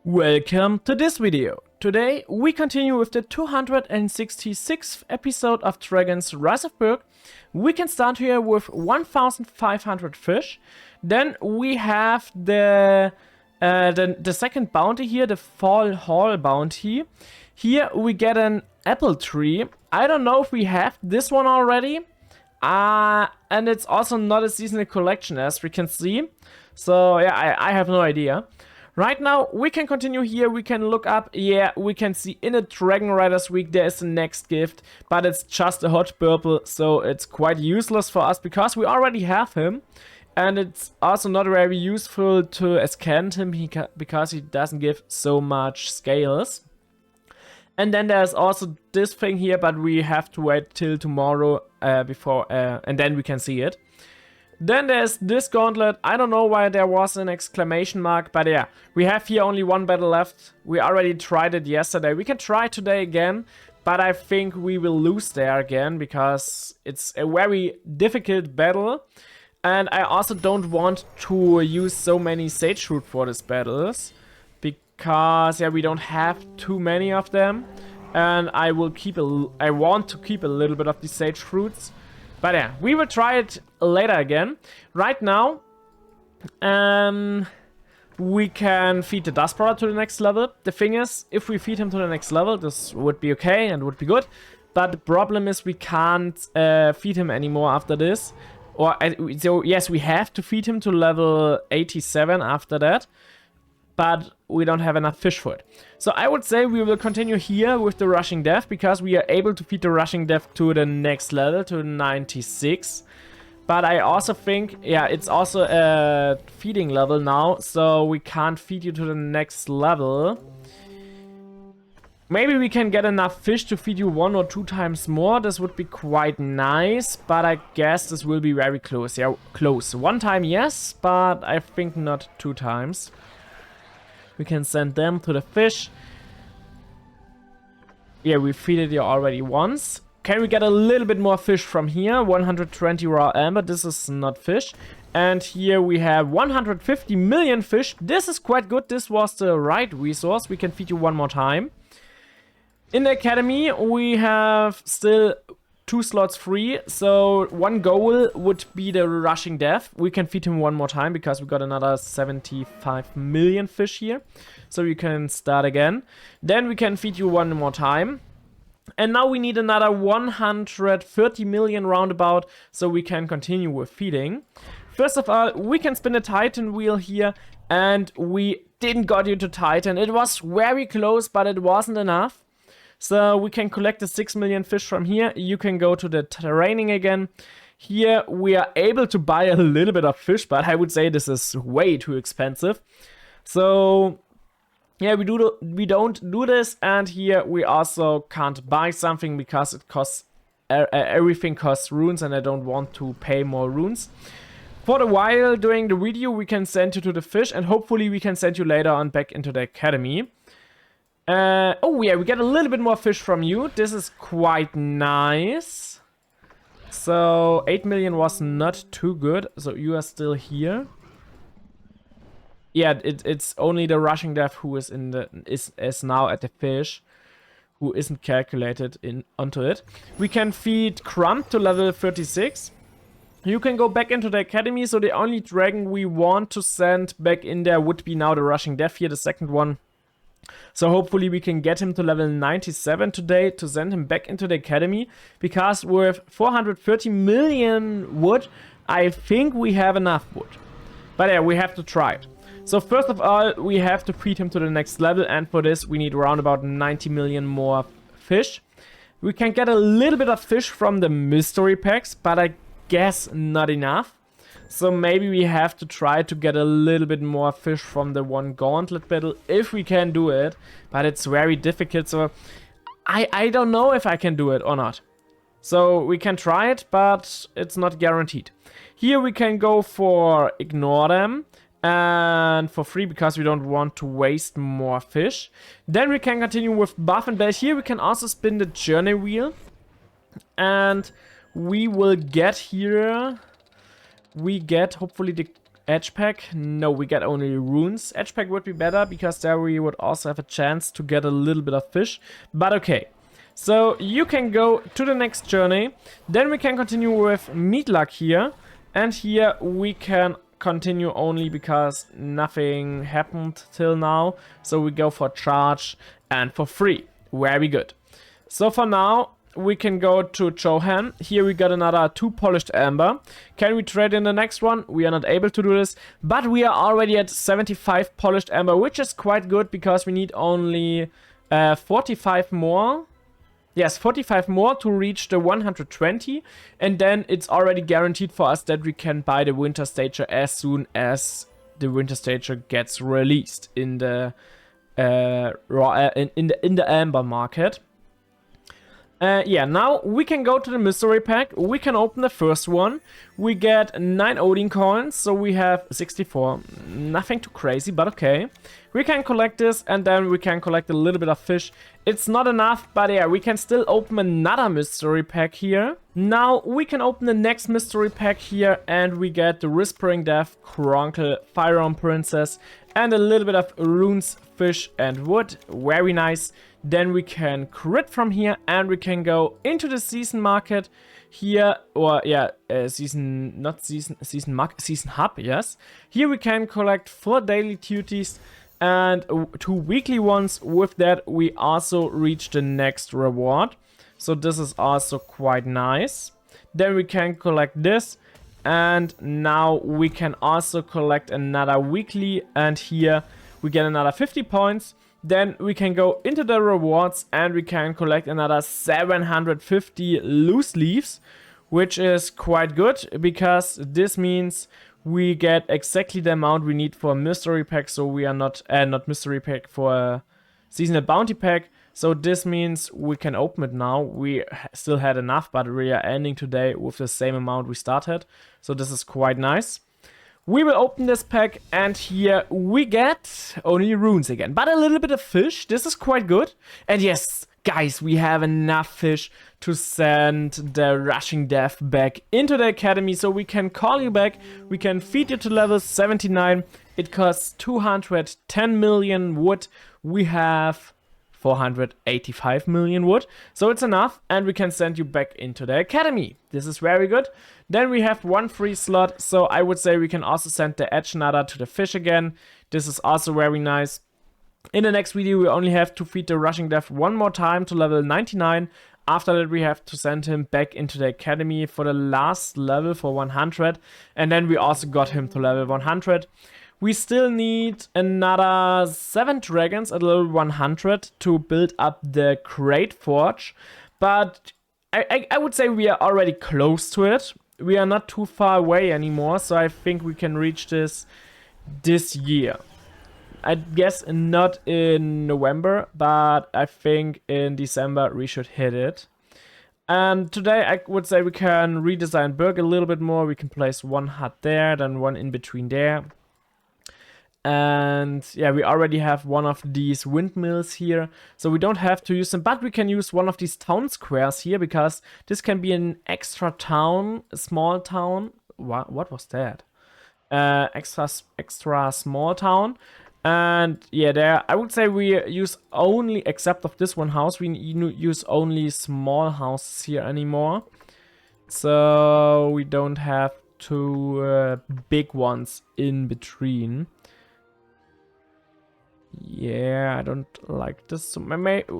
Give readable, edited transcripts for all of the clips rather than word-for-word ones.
Welcome to this video. Today we continue with the 266th episode of Dragon's Rise of Berk. We can start here with 1500 fish. Then we have the second bounty here, the Fall Hall bounty. Here we get an apple tree. I don't know if we have this one already. And it's also not a seasonal collection as we can see. So yeah, I have no idea. Right now, we can continue here, we can look up, yeah, we can see in the Dragon Riders week there is the next gift, but it's just a hot purple, so it's quite useless for us because we already have him. And it's also not very useful to ascend him because he doesn't give so much scales. And then there's also this thing here, but we have to wait till tomorrow and then we can see it. Then there's this gauntlet. I don't know why there was an exclamation mark, but yeah, we have here only one battle left. We already tried it yesterday. We can try today again, but I think we will lose there again because it's a very difficult battle. And I also don't want to use so many sage fruit for these battles because yeah, we don't have too many of them. And I want to keep a little bit of the sage fruits. But yeah, we will try it later again. Right now, we can feed the Dustbrawler to the next level. The thing is, if we feed him to the next level, this would be okay and would be good. But the problem is we can't feed him anymore after this. So yes, we have to feed him to level 87 after that. But we don't have enough fish for it. So I would say we will continue here with the Rushing Death because we are able to feed the Rushing Death to the next level, to 96. But I also think, yeah, it's also a feeding level now, so we can't feed you to the next level. Maybe we can get enough fish to feed you 1 or 2 times more. This would be quite nice, but I guess this will be very close. Yeah, close. 1 time, yes, but I think not 2 times. We can send them to the fish. Yeah, we feeded you already once. Can we get a little bit more fish from here? 120 raw amber. This is not fish. And here we have 150 million fish. This is quite good. This was the right resource. We can feed you 1 more time. In the academy, we have still 2 slots free, so 1 goal would be the Rushing Death. We can feed him 1 more time because we got another 75 million fish here. So you can start again. Then we can feed you 1 more time. And now we need another 130 million roundabout, so we can continue with feeding. First of all, we can spin a Titan wheel here, and we didn't got you to Titan. It was very close, but it wasn't enough. So we can collect the 6 million fish from here. You can go to the training again. Here we are able to buy a little bit of fish, but I would say this is way too expensive. So yeah, we don't do this, and here we also can't buy something because it costs everything costs runes, and I don't want to pay more runes. For the while during the video, we can send you to the fish, and hopefully we can send you later on back into the academy. Oh yeah, we get a little bit more fish from you. This is quite nice. So 8 million was not too good. So you are still here. Yeah, it's only the Rushing Death who is is now at the fish, who isn't calculated onto it. We can feed Crumb to level 36. You can go back into the academy. So the only dragon we want to send back in there would be now the Rushing Death here, the second one. So hopefully we can get him to level 97 today to send him back into the academy. Because with 430 million wood, I think we have enough wood. But yeah, we have to try it. So first of all, we have to feed him to the next level. And for this, we need around about 90 million more fish. We can get a little bit of fish from the mystery packs, but I guess not enough. So maybe we have to try to get a little bit more fish from the 1 gauntlet battle, if we can do it. But it's very difficult, so I don't know if I can do it or not. So we can try it, but it's not guaranteed. Here we can go for Ignore Them, and for free because we don't want to waste more fish. Then we can continue with Buff and Belt. Here we can also spin the Journey Wheel. And we will get here... We get hopefully the Edge pack? No, we get only runes. Edge pack would be better because there we would also have a chance to get a little bit of fish. But okay. So you can go to the next journey. Then we can continue with meat luck here. And here we can continue only because nothing happened till now. So we go for charge and for free. Very good. So for now, we can go to Johan. Here we got another 2 polished amber. Can we trade in the next one? We are not able to do this, but we are already at 75 polished amber, which is quite good because we need only 45 more. Yes, 45 more to reach the 120, and then it's already guaranteed for us that we can buy the winter stager as soon as the winter stager gets released in the in the amber market. Yeah, now we can go to the mystery pack. We can open the first one. We get 9 Odin coins, so we have 64. Nothing too crazy, but okay. We can collect this, and then we can collect a little bit of fish. It's not enough, but yeah, we can still open another mystery pack here. Now we can open the next mystery pack here, and we get the Whispering Death, Chronicle, Firearm Princess, and a little bit of runes, fish, and wood. Very nice. Then we can crit from here, and we can go into the season market here, or yeah, season hub, yes. Here we can collect 4 daily duties and 2 weekly ones. With that, we also reach the next reward. So this is also quite nice. Then we can collect this, and now we can also collect another weekly, and here we get another 50 points. Then we can go into the rewards, and we can collect another 750 loose leaves, which is quite good because this means we get exactly the amount we need for a mystery pack. So we are not mystery pack, for a seasonal bounty pack. So this means we can open it now. We still had enough, but we are ending today with the same amount we started. So this is quite nice. We will open this pack, and here we get only runes again, but a little bit of fish. This is quite good. And yes, guys, we have enough fish to send the Rushing Death back into the academy. So we can call you back. We can feed you to level 79. It costs 210 million wood. We have 485 million wood, so it's enough, and we can send you back into the academy. This is very good. Then we have 1 free slot, so I would say we can also send the edge nada to the fish again. This is also very nice. In the next video, we only have to feed the Rushing Death 1 more time to level 99. After that, we have to send him back into the academy for the last level, for 100, and then we also got him to level 100. We still need another 7 dragons at level 100 to build up the Great Forge. But I would say we are already close to it. We are not too far away anymore, so I think we can reach this year. I guess not in November, but I think in December we should hit it. And today I would say we can redesign Berk a little bit more. We can place 1 hut there, then 1 in between there. And yeah, we already have 1 of these windmills here, so we don't have to use them, but we can use 1 of these town squares here, because this can be an extra town, a small town. What was that? Extra small town. And yeah, there I would say we use only, except of this one house, we use only small houses here anymore. So we don't have 2 big ones in between. Yeah, I don't like this. So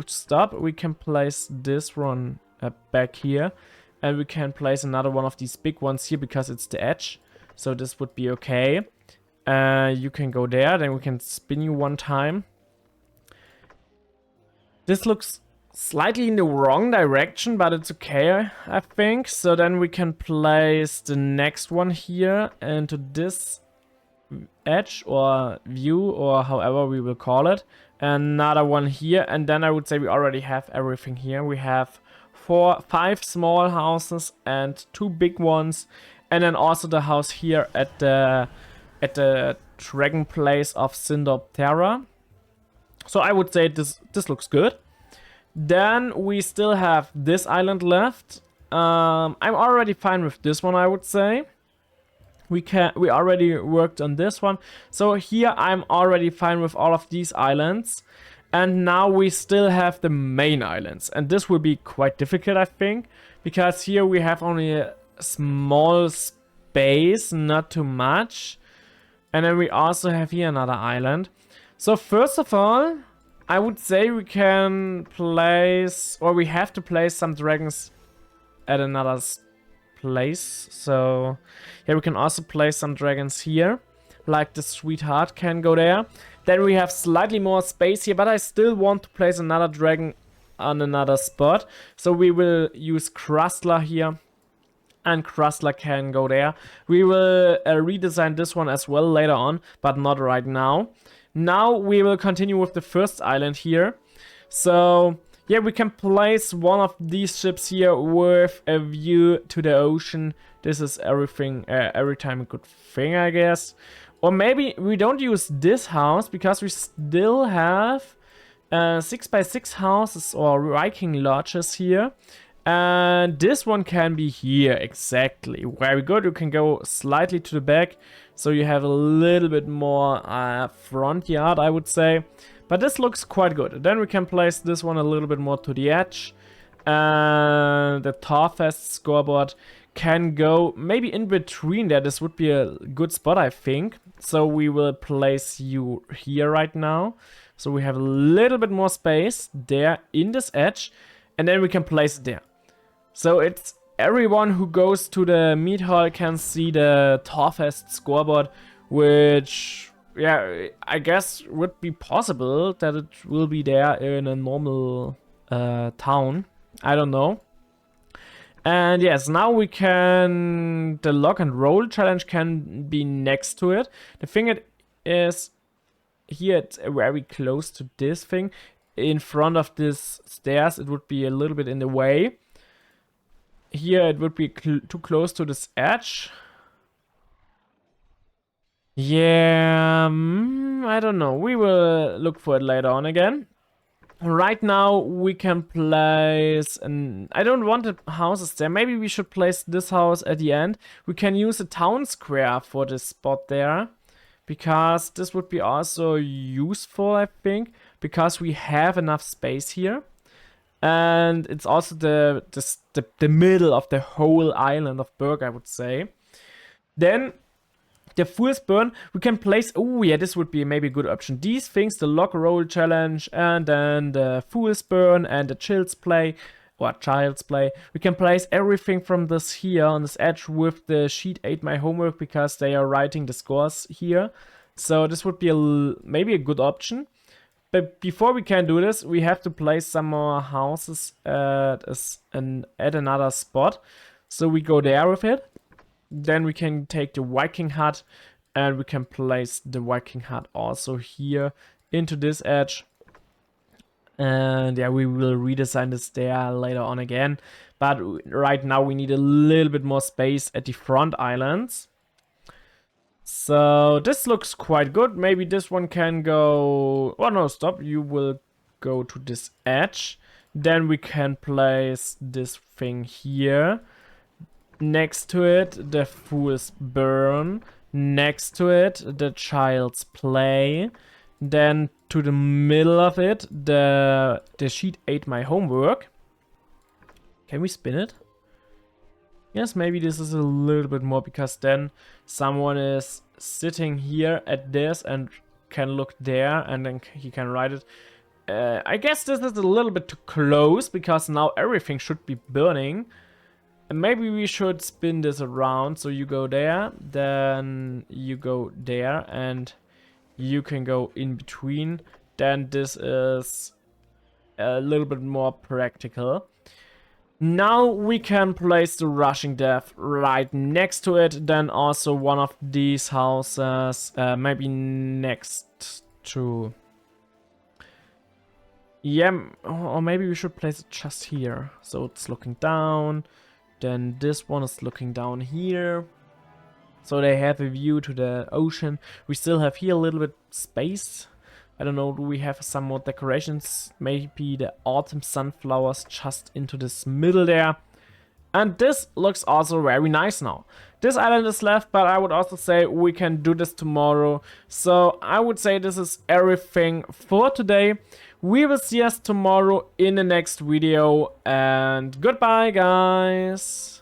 stop. We can place this one back here, and we can place another one of these big ones here because it's the edge. So this would be okay. You can go there, then we can spin you 1 time. This looks slightly in the wrong direction, but it's okay, I think. So then we can place the next one here into this edge or view, or however we will call it. Another one here, and then I would say we already have everything here. We have 5 small houses and 2 big ones, and then also the house here at the dragon place of Sindoptera. So I would say this looks good. Then we still have this island left. I'm already fine with this one, I would say. We already worked on this one. So here I'm already fine with all of these islands. And now we still have the main islands. And this will be quite difficult, I think. Because here we have only a small space, not too much. And then we also have here another island. So first of all, I would say we can place, or we have to place some dragons at another place. So yeah, we can also place some dragons here. Like the sweetheart can go there. Then we have slightly more space here, but I still want to place another dragon on another spot. So we will use Crustler here. And Crustler can go there. We will redesign this one as well later on, but not right now. Now we will continue with the first island here. So yeah, we can place one of these ships here with a view to the ocean. This is everything, every time a good thing, I guess. Or maybe we don't use this house because we still have 6x6 houses or Viking lodges here. And this one can be here, exactly. Very good, you can go slightly to the back. So you have a little bit more front yard, I would say. But this looks quite good. Then we can place this one a little bit more to the edge. And the Torfest scoreboard can go maybe in between there. This would be a good spot, I think. So we will place you here right now. So we have a little bit more space there in this edge. And then we can place it there. So it's everyone who goes to the meat hall can see the Torfest scoreboard, which, yeah, I guess would be possible that it will be there in a normal town. I don't know. And yes, now we can, the lock and roll challenge can be next to it. The thing is, here it's very close to this thing. In front of this stairs, it would be a little bit in the way. Here it would be too close to this edge. Yeah, I don't know. We will look for it later on again. Right now we can place I don't want the houses there. Maybe we should place this house at the end. We can use a town square for this spot there. Because this would be also useful, I think. Because we have enough space here. And it's also the middle of the whole island of Berk, I would say. Then the Fool's Burn, we can place, oh yeah, this would be maybe a good option. These things, the Lock Roll Challenge, and then the Fool's Burn, and the Child's Play, or Child's Play. We can place everything from this here on this edge with the sheet 8 My Homework, because they are writing the scores here. So this would be maybe a good option. But before we can do this, we have to place some more houses at another spot. So we go there with it. Then we can take the Viking hut and we can place the Viking hut also here into this edge. And yeah, we will redesign this there later on again. But right now we need a little bit more space at the front islands. So this looks quite good. Maybe this one can go... Oh no, stop. You will go to this edge. Then we can place this thing here. Next to it, the Fool's Burn. Next to it, the Child's Play. Then to the middle of it, the sheet 8 My Homework. Can we spin it? Yes, maybe this is a little bit more, because then someone is sitting here at this and can look there and then he can write it. I guess this is a little bit too close, because now everything should be burning. And maybe we should spin this around. So you go there, then you go there, and you can go in between. Then this is a little bit more practical. Now we can place the Rushing Death right next to it. Then also one of these houses, maybe next to... Yeah, or maybe we should place it just here. So it's looking down. Then this one is looking down here. So they have a view to the ocean. We still have here a little bit space. I don't know, do we have some more decorations? Maybe the autumn sunflowers just into this middle there. And this looks also very nice now. This island is left, but I would also say we can do this tomorrow. So I would say this is everything for today. We will see us tomorrow in the next video, and goodbye, guys.